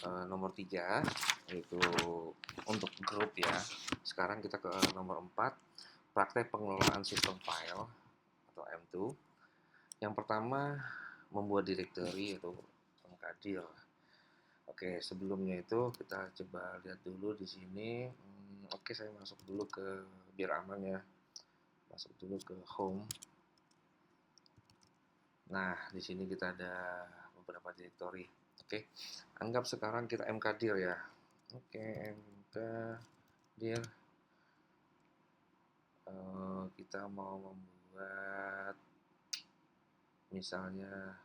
nomor 3, yaitu untuk grup ya. Sekarang kita ke nomor 4, praktek pengelolaan sistem file atau M2. Yang pertama, membuat directory atau mengkadir. Oke, sebelumnya itu kita coba lihat dulu di sini. Oke, saya masuk dulu ke biar aman ya. Masuk dulu ke home. Nah, di sini kita ada beberapa directory. Oke, anggap sekarang kita mkdir ya. Oke, mkdir. Kita mau membuat misalnya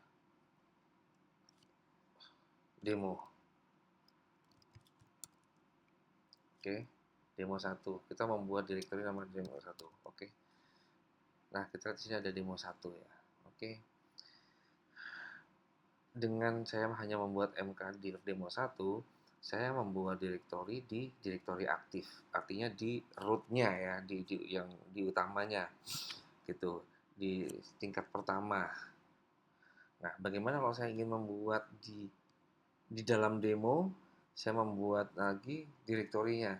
demo. Oke, demo 1. Kita membuat directory nama demo 1. Oke. Nah, kita di sini ada demo 1 ya. Oke. Dengan saya hanya membuat mkdir demo 1, saya membuat directory di directory aktif. Artinya di root-nya ya, yang di utamanya. Gitu, di tingkat pertama. Nah, bagaimana kalau saya ingin membuat di dalam demo, saya membuat lagi direktorinya.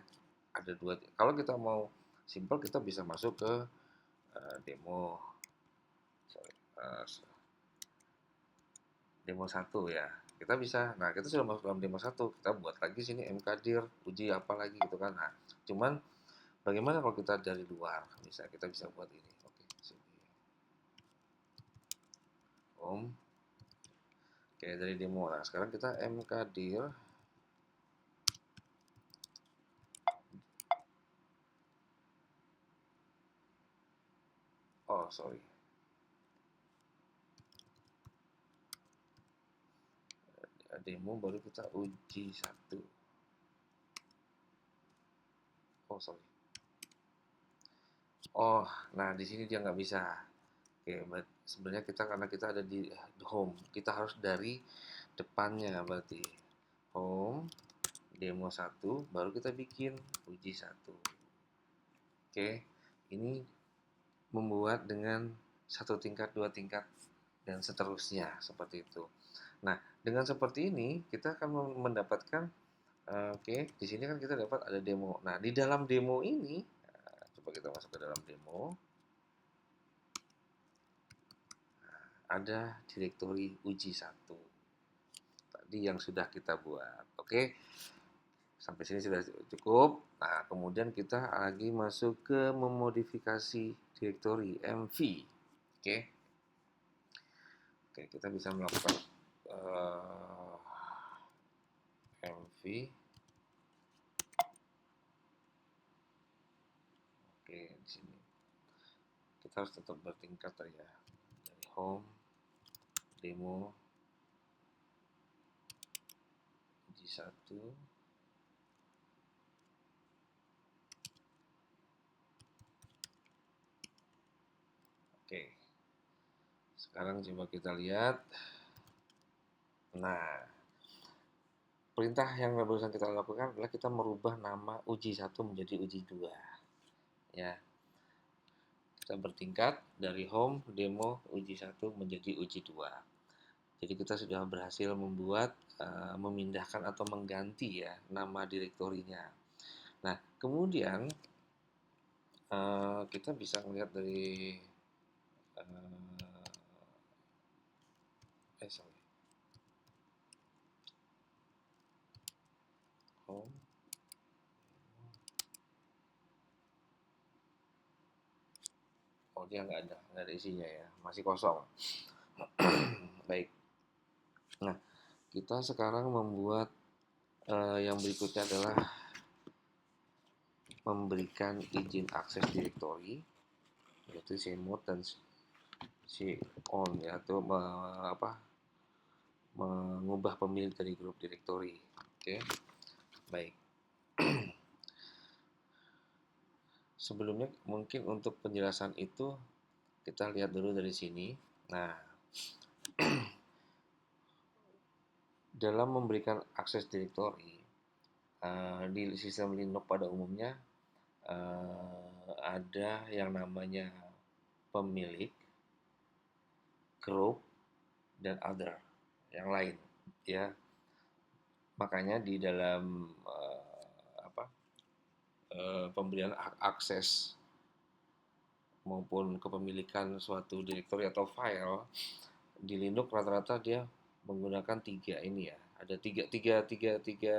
Ada 2. Kalau kita mau simple, kita bisa masuk ke demo. Demo 1 ya. Kita bisa. Nah, kita sudah masuk dalam demo 1. Kita buat lagi sini mkdir, uji apa lagi gitu kan. Nah, cuman bagaimana kalau kita dari luar? Kita bisa buat ini. Oke, sini. Home. Oke, dari demo. Nah, sekarang kita mkdir. Oh, sorry. Demo baru kita uji 1. Oh, sorry. Oh, nah di sini dia nggak bisa. Oke, sebenarnya karena kita ada di home, kita harus dari depannya berarti. Home, demo 1, baru kita bikin uji 1. Oke, ini membuat dengan 1 tingkat, 2 tingkat, dan seterusnya seperti itu. Nah, dengan seperti ini kita akan mendapatkan oke, di sini kan kita dapat ada demo. Nah, di dalam demo ini, coba kita masuk ke dalam demo. Ada direktori uji 1 tadi yang sudah kita buat. Oke, sampai sini sudah cukup. Nah, kemudian kita lagi masuk ke memodifikasi direktori mv. Oke, kita bisa melakukan mv. Oke, di sini kita harus tetap bertingkat ya. Dari home, demo, uji 1. Oke, sekarang coba kita lihat. Nah, perintah yang barusan kita lakukan adalah kita merubah nama uji 1 menjadi uji 2. Ya, kita bertingkat dari home, demo, uji 1 menjadi uji 2. Jadi kita sudah berhasil membuat memindahkan atau mengganti ya nama direktorinya. Nah, kemudian kita bisa melihat dari sorry, home, oh dia nggak ada isinya ya, masih kosong. Baik. Nah, kita sekarang membuat yang berikutnya adalah memberikan izin akses direktori, yaitu cmod dan on ya, atau mengubah pemilik dari grup direktori. Oke, baik. Sebelumnya mungkin untuk penjelasan itu kita lihat dulu dari sini. Nah, dalam memberikan akses direktori di sistem Linux pada umumnya ada yang namanya pemilik, group, dan other yang lain ya. Makanya di dalam pemberian akses maupun kepemilikan suatu direktori atau file di Linux rata-rata dia menggunakan tiga ini ya. Ada tiga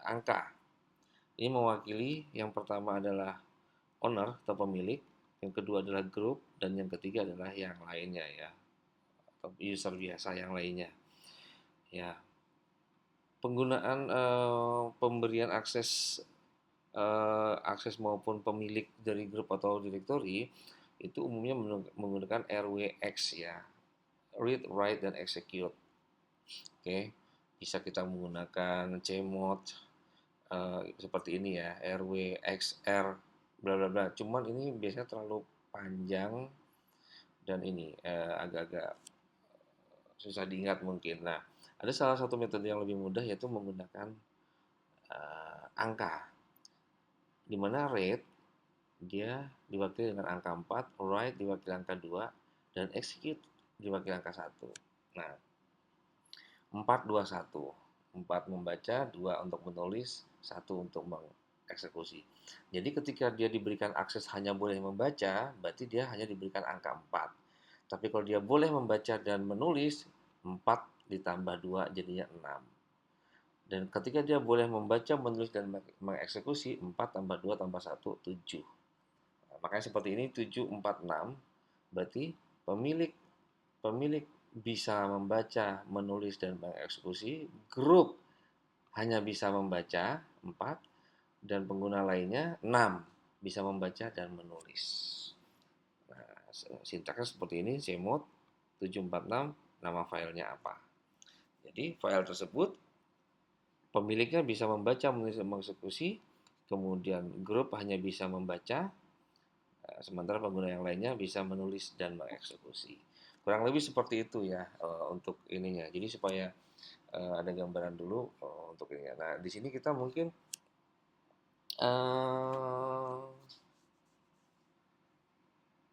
angka. Ini mewakili yang pertama adalah owner atau pemilik, yang kedua adalah group, dan yang ketiga adalah yang lainnya ya, atau user biasa yang lainnya. Ya, penggunaan pemberian akses maupun pemilik dari grup atau directory itu umumnya menggunakan RWX ya, read, write, dan execute. Oke, bisa kita menggunakan cmod seperti ini ya, RWXR bla bla bla. Cuman ini biasanya terlalu panjang dan ini agak-agak susah diingat mungkin. Nah, ada salah satu metode yang lebih mudah yaitu menggunakan angka, di mana read dia diwakili dengan angka 4, write diwakili angka 2, dan execute diwakili angka 1. Nah, 4, 2, 1. 4 membaca, 2 untuk menulis, 1 untuk mengeksekusi. Jadi ketika dia diberikan akses hanya boleh membaca, berarti dia hanya diberikan angka 4. Tapi kalau dia boleh membaca dan menulis, 4 ditambah 2 jadinya 6. Dan ketika dia boleh membaca, menulis, dan mengeksekusi, 4 tambah 2 tambah 1, 7. Nah, makanya seperti ini, 7, 4, 6. Berarti pemilik pemilik bisa membaca, menulis, dan mengeksekusi. Grup hanya bisa membaca, 4. Dan pengguna lainnya, 6. Bisa membaca dan menulis. Nah, sintaksnya seperti ini, cmod 746, nama filenya apa. Jadi file tersebut pemiliknya bisa membaca, menulis, dan mengeksekusi, kemudian grup hanya bisa membaca, sementara pengguna yang lainnya bisa menulis dan mengeksekusi. Kurang lebih seperti itu ya untuk ininya. Jadi supaya ada gambaran dulu untuk ini. Nah, di sini kita mungkin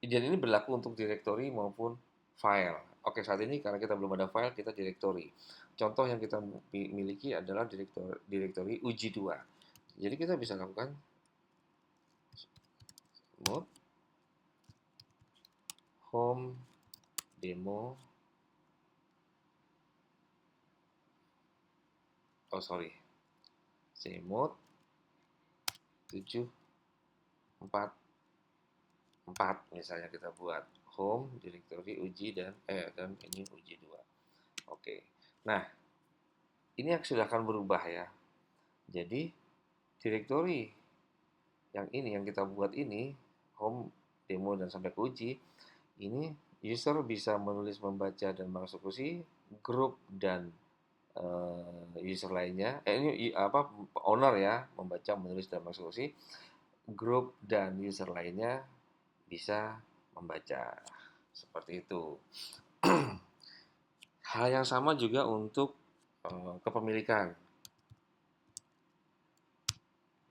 izin ini berlaku untuk direktori maupun file. Oke, saat ini karena kita belum ada file, kita direktori. Contoh yang kita miliki adalah direktori uji 2. Jadi kita bisa lakukan mode home demo. Oh sorry, cmod 744 misalnya kita buat home directory uji dan ini uji 2. Oke. Nah, ini yang sudah akan berubah ya. Jadi directory yang ini yang kita buat ini home demo dan sampai ke uji ini user bisa menulis, membaca, dan mengeksekusi, grup dan user lainnya ini owner ya, membaca, menulis, dan mengeksekusi, grup dan user lainnya bisa membaca seperti itu. Hal yang sama juga untuk kepemilikan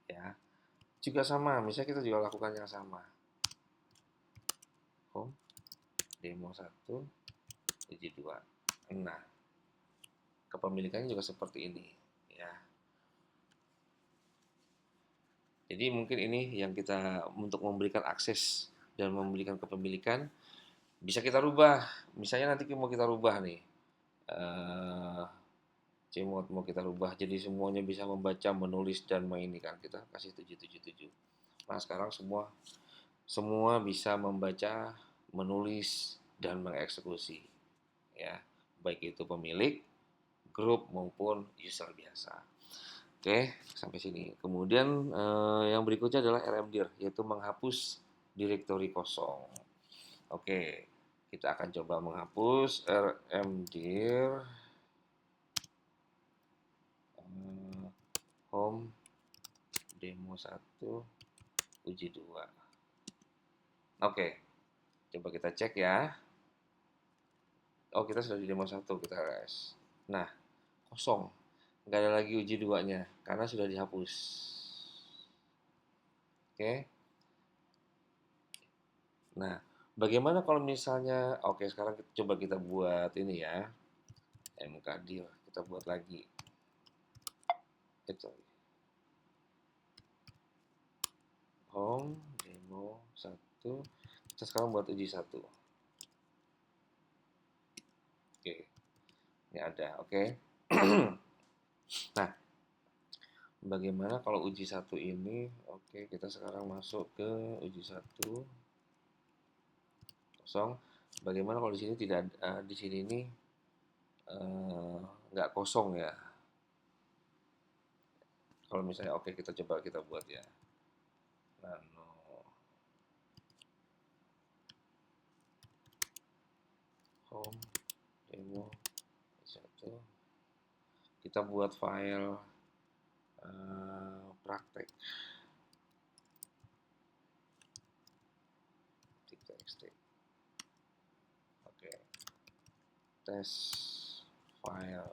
ya, juga sama, misalnya kita juga lakukan yang sama, home demo 1 uji 2. Nah, kepemilikannya juga seperti ini ya. Jadi mungkin ini yang kita untuk memberikan akses dan memberikan kepemilikan bisa kita rubah. Misalnya nanti mau kita rubah nih, cmod mau kita rubah jadi semuanya bisa membaca, menulis, dan main ini kan kita kasih 777. Nah sekarang semua bisa membaca, menulis, dan mengeksekusi ya, baik itu pemilik, grup maupun user biasa. Oke, sampai sini. Kemudian yang berikutnya adalah rmdir, yaitu menghapus direktori kosong. Oke, kita akan coba menghapus rmdir home demo 1 uji 2. Oke, coba kita cek ya. Oh, kita sudah di demo 1, kita res. Nah, kosong. Nggak ada lagi uji 2-nya, karena sudah dihapus. Oke. Nah, bagaimana kalau misalnya, oke sekarang coba kita buat ini ya, mkdir, kita buat lagi. sorry, home demo 1. Kita sekarang buat uji 1. Oke, ini ada. Oke. Nah, bagaimana kalau uji 1 ini? Oke, kita sekarang masuk ke uji 1 kosong. Bagaimana kalau di sini tidak di sini ini nggak kosong ya? Kalau misalnya oke, kita coba kita buat ya. Nano home demo 1. Kita buat file praktek txt. Oke, test file.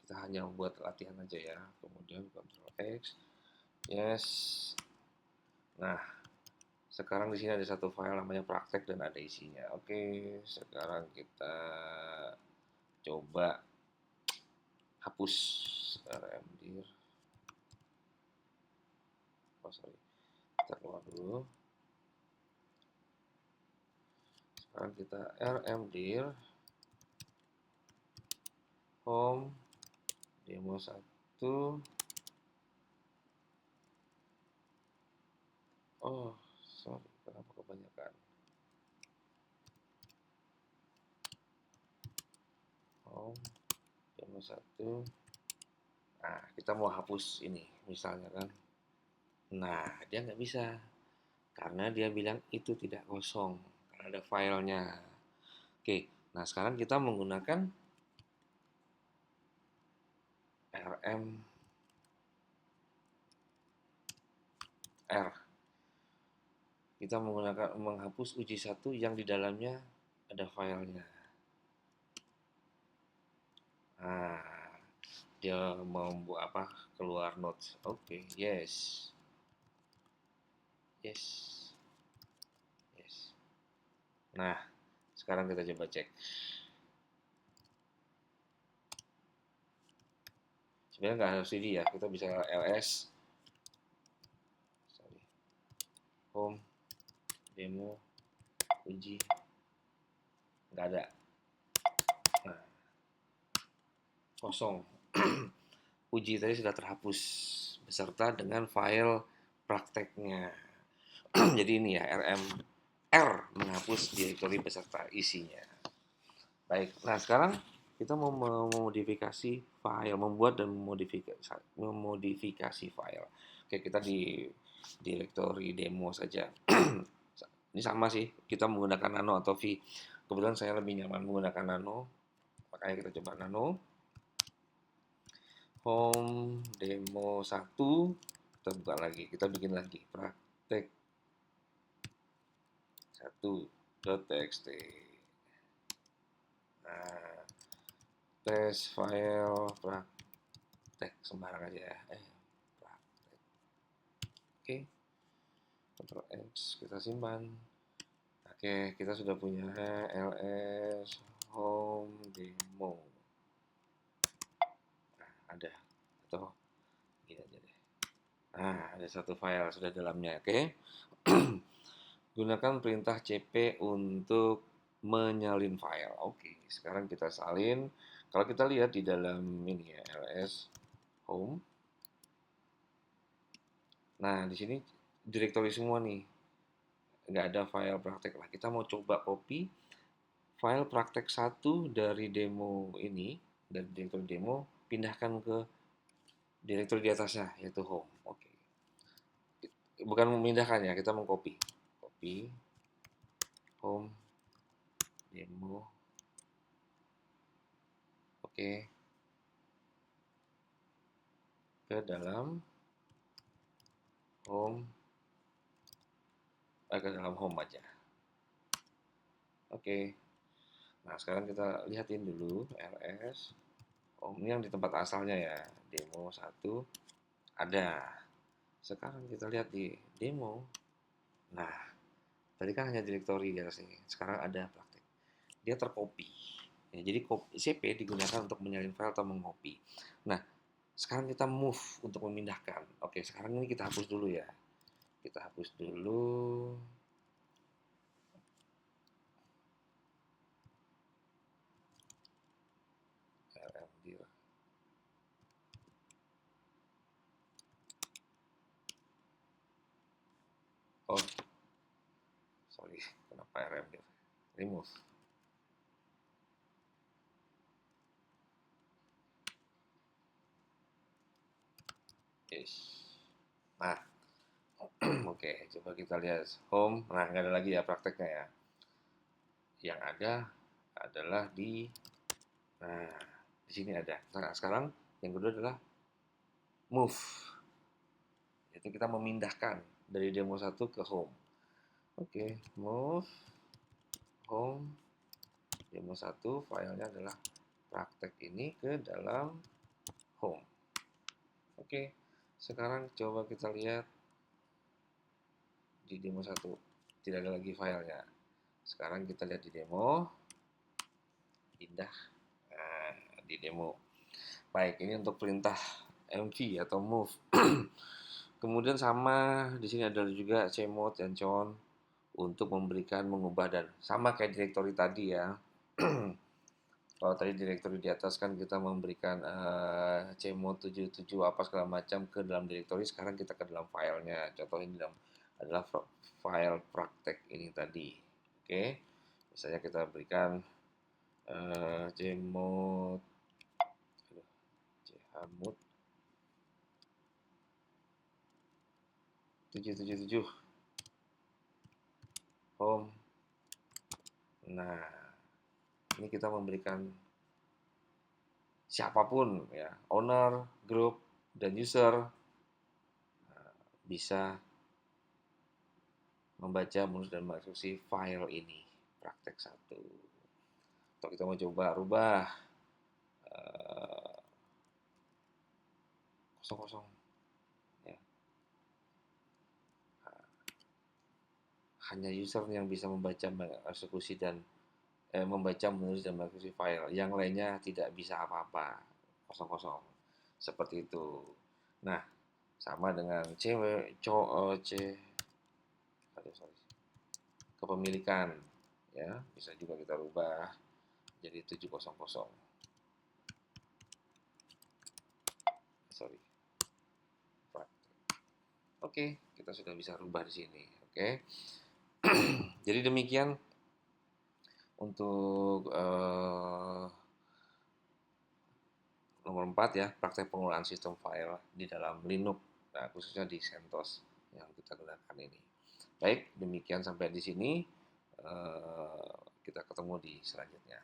Kita hanya buat latihan aja ya. Kemudian Ctrl X. Yes. Nah, sekarang di sini ada satu file namanya praktek dan ada isinya. Oke, sekarang kita coba hapus rmdir. Oh sorry, kita keluar dulu. Sekarang kita rmdir home demo 1. Oh sorry, kenapa kebanyakan? Home demo 1. Nah, kita mau hapus ini misalnya kan. Nah, dia nggak bisa karena dia bilang itu tidak kosong karena ada filenya. Oke, nah sekarang kita menggunakan rm R. Kita menggunakan menghapus uji 1 yang di dalamnya ada filenya. Nah, dia mau buat apa? Keluar notes. Oke, yes. Yes. Yes. Nah, sekarang kita coba cek. Sebenarnya nggak harus CD ya, kita bisa ls. Sorry. Home demo uji nggak ada. Nah, kosong. Uji tadi sudah terhapus beserta dengan file prakteknya. Jadi ini ya rm R menghapus direktori beserta isinya. Baik, nah sekarang kita mau memodifikasi file, membuat dan memodifikasi file. Oke, kita di direktori demo saja. Ini sama sih, kita menggunakan nano atau v. Kebetulan saya lebih nyaman menggunakan nano, makanya kita coba nano. Home demo 1, kita buka lagi, kita bikin lagi praktek 1.txt. Nah, test file praktek sembarang aja ya. Praktek. Oke. Ctrl X, kita simpan. Oke, kita sudah punya ls home demo. Nah, ada atau gini aja deh. Nah, ada satu file sudah dalamnya. Oke. Gunakan perintah cp untuk menyalin file. Oke, sekarang kita salin. Kalau kita lihat di dalam ini ya, ls home. Nah, di sini direktori semua nih. Nggak ada file praktek lah. Kita mau coba copy file praktek 1 dari demo ini, dari direktori demo, pindahkan ke direktori di atasnya, yaitu home. Oke. Bukan memindahkan ya, kita mengcopy. Copy home demo. Oke. Ke dalam home. Ke dalam home aja. Oke. Nah, sekarang kita lihatin dulu ls home ini yang di tempat asalnya ya, demo 1 ada. Sekarang kita lihat di demo. Nah, tadi kan hanya direktori di atas ini. Sekarang ada praktek. Dia tercopy. Ya, jadi cp digunakan untuk menyalin file atau mengcopy. Nah, Sekarang kita move untuk memindahkan. Oke, sekarang ini kita hapus dulu ya. Kita hapus dulu. RMdir. Oh, sorry, kenapa RMdir? Remove. Yes. Nah, oke, coba kita lihat home. Nah, nggak ada lagi ya prakteknya ya. Yang ada adalah nah, di sini ada. Nah, sekarang yang kedua adalah move. Itu kita memindahkan dari demo 1 ke home. Oke, move home demo 1 filenya adalah praktek ini ke dalam home. Oke, sekarang coba kita lihat di demo 1. Tidak ada lagi filenya. Sekarang kita lihat di demo. Pindah. Nah, di demo. Baik, ini untuk perintah mv atau move. Kemudian sama di sini ada juga cmod dan con untuk memberikan mengubah dan sama kayak direktori tadi ya. Kalau tadi direktori di atas kan kita memberikan cmod 77 apa segala macam ke dalam direktori, sekarang kita ke dalam filenya. Contoh ini adalah file praktek ini tadi. Oke, misalnya kita berikan cmod chmod 777 home. Nah, ini kita memberikan siapapun ya, owner, group, dan user bisa membaca, menulis, dan mengeksekusi file ini praktek 1. Atau kita mau coba rubah kosong-kosong ya. Hanya user yang bisa membaca, mengeksekusi, dan membaca, menulis, dan mengeksekusi file. Yang lainnya tidak bisa apa-apa, kosong-kosong. Seperti itu. Nah, sama dengan kepemilikan ya, bisa juga kita rubah jadi 700. Sorry. Oke, kita sudah bisa rubah di sini. Oke. Jadi demikian untuk nomor 4 ya, praktek pengelolaan sistem file di dalam Linux, nah, khususnya di CentOS yang kita gunakan ini. Baik, demikian sampai di sini. Kita ketemu di selanjutnya.